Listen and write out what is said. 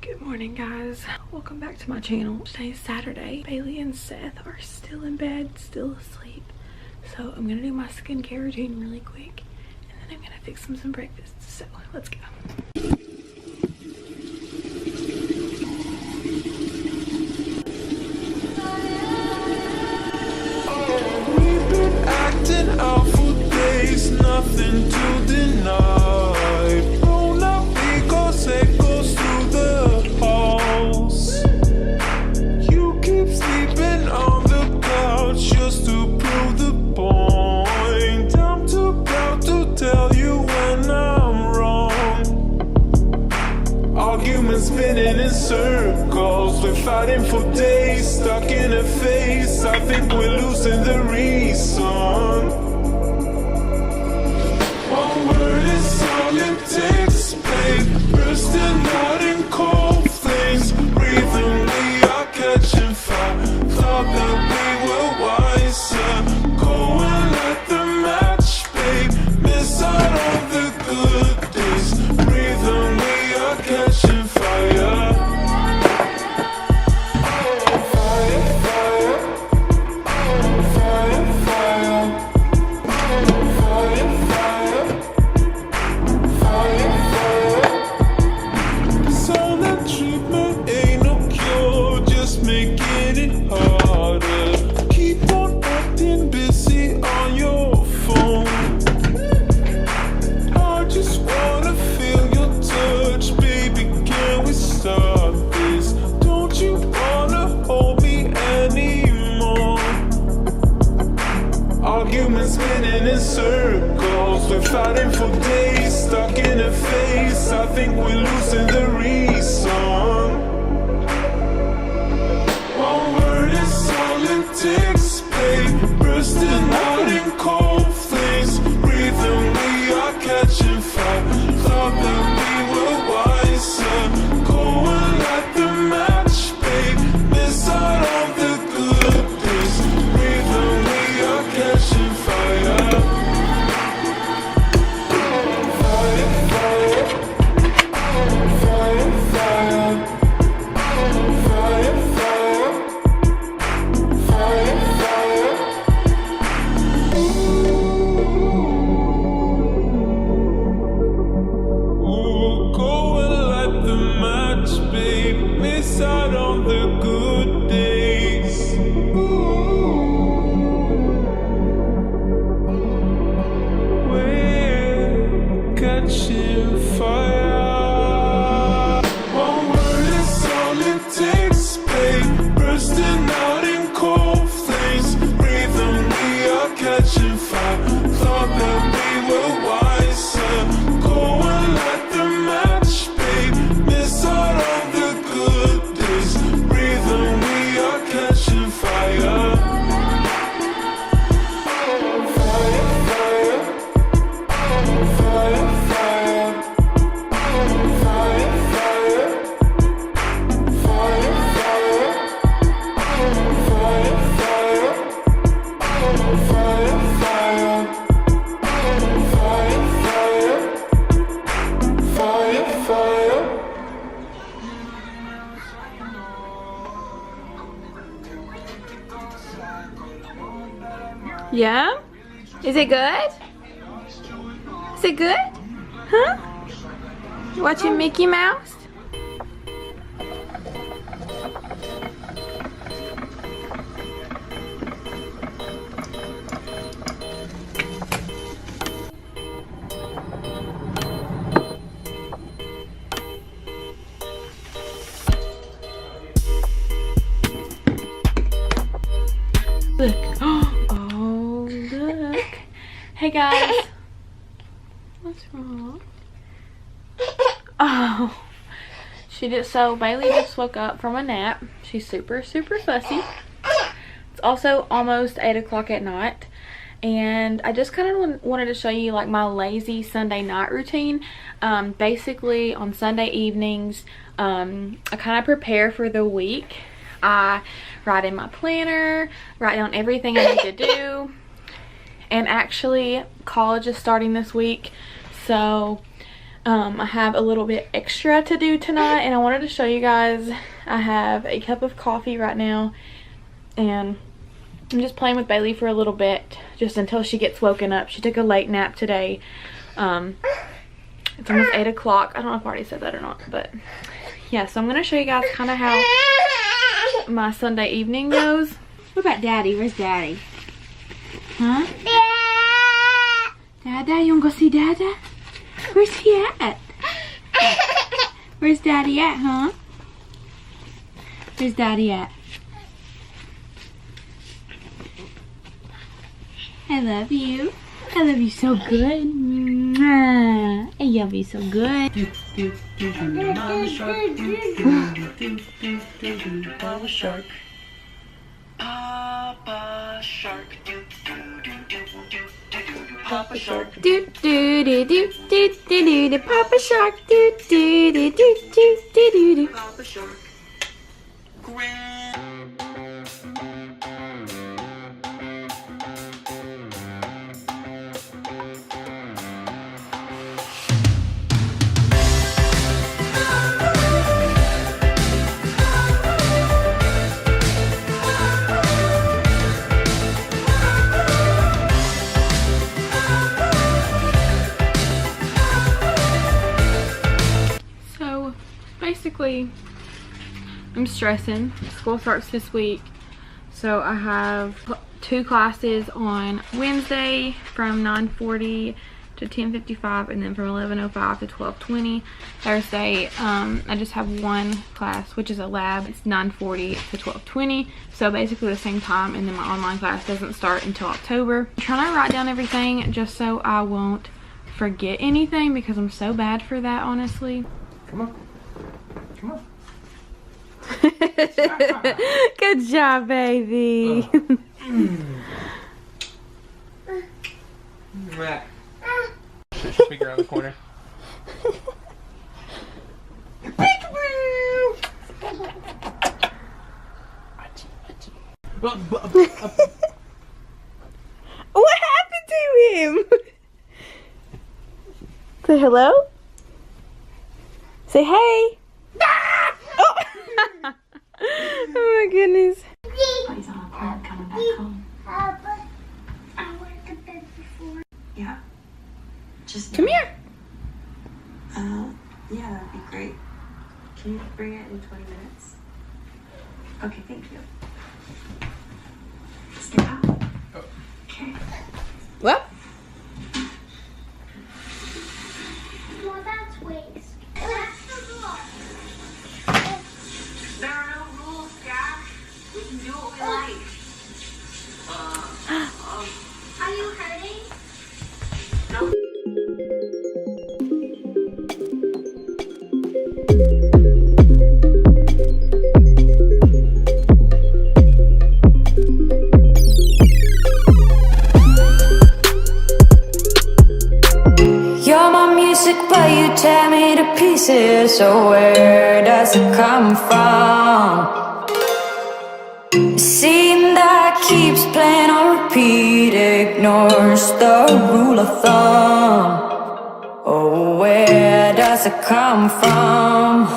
Good morning, guys. Welcome back to my channel. Today's Saturday. Bailey and Seth are still in bed, still asleep. So I'm gonna do my skincare routine really quick and then I'm gonna fix them some breakfast. So let's go. We've been acting out for days, nothing to deny. Roll up, we go say goes through the halls. You keep sleeping on the couch just to prove the point. I'm too proud to tell you when I'm wrong. Arguments spinning in circles, we're fighting for days, stuck in a phase. I think we're losing the reason. One word is all it takes, babe. Bursting out in cold flames, breathing, we are catching fire. Thought that we were wiser. Go and light the match, babe. Miss out on the good days. Breathing, we are catching fire. Arguments spinning in circles, we're fighting for days, stuck in a phase. I think we're losing the reason. One word is all it takes, babe. Bursting out in cold flames, breathing, we are catching fire. Thought that we were wiser. Go and light the match, babe. Miss out on the good days. Breathing, we are catching fire. Ooh, go and light the match, babe. Miss out on the good days. We're catching fire. One word is all it takes, babe. Bursting out in cold flames, breathing, we are catching fire. Thought that we were wiser. Go and light the match, babe. Miss out on the good days. Breathing, we are catching fire. Yeah? Is it good? Is it good? Huh? You watching Mickey Mouse? Look. Oh, look. Hey, guys. What's wrong? Oh. So Bailey just woke up from a nap. She's super fussy. It's also almost 8 o'clock at night. And I just kind of wanted to show you like my lazy Sunday night routine. Basically on Sunday evenings, I kind of prepare for the week. I write in my planner, write down everything I need to do. And actually college is starting this week, so I have a little bit extra to do tonight, and I wanted to show you guys. I have a cup of coffee right now, and I'm just playing with Baylee for a little bit, just until she gets woken up. She took a late nap today. It's almost 8 o'clock. I don't know if I already said that or not, but yeah, so I'm going to show you guys kind of how my Sunday evening goes. What about Daddy? Where's Daddy? Huh? Dada? You want to go see Dada? Where's he at? Where's Daddy at, huh? Where's Daddy at? I love you. I love you so good. Mwah. I love you so good. Mama shark. Mama shark. Papa shark. Papa shark. Do do do do do do do. Papa shark. Do do do do do do do. Papa shark. So basically, I'm stressing. School starts this week, so I have 2 classes on Wednesday from 9:40 to 10:55, and then from 11:05 to 12:20. Thursday, I just have 1 class, which is a lab. It's 9:40 to 12:20, so basically the same time, and then my online class doesn't start until October. I'm trying to write down everything just so I won't forget anything, because I'm so bad for that, honestly. Come on. Come on. Good job, baby. Should she figure out the corner? What happened to him? Say hello. Say hey. Oh. Oh my goodness. He's on a plane coming back home. I went to bed before. Yeah. Just Come here. Yeah, that'd be great. Can you bring it in 20 minutes? Okay, thank you. Step out. Oh. Okay. Well. Well, that's waste. That's the rule. There are no rules, Jack. We can do what we like. Are you hurting? No. You're my music, but you tear me to pieces. So where does it come from? The scene that keeps playing on repeat ignores the rule of thumb. Oh, where does it come from?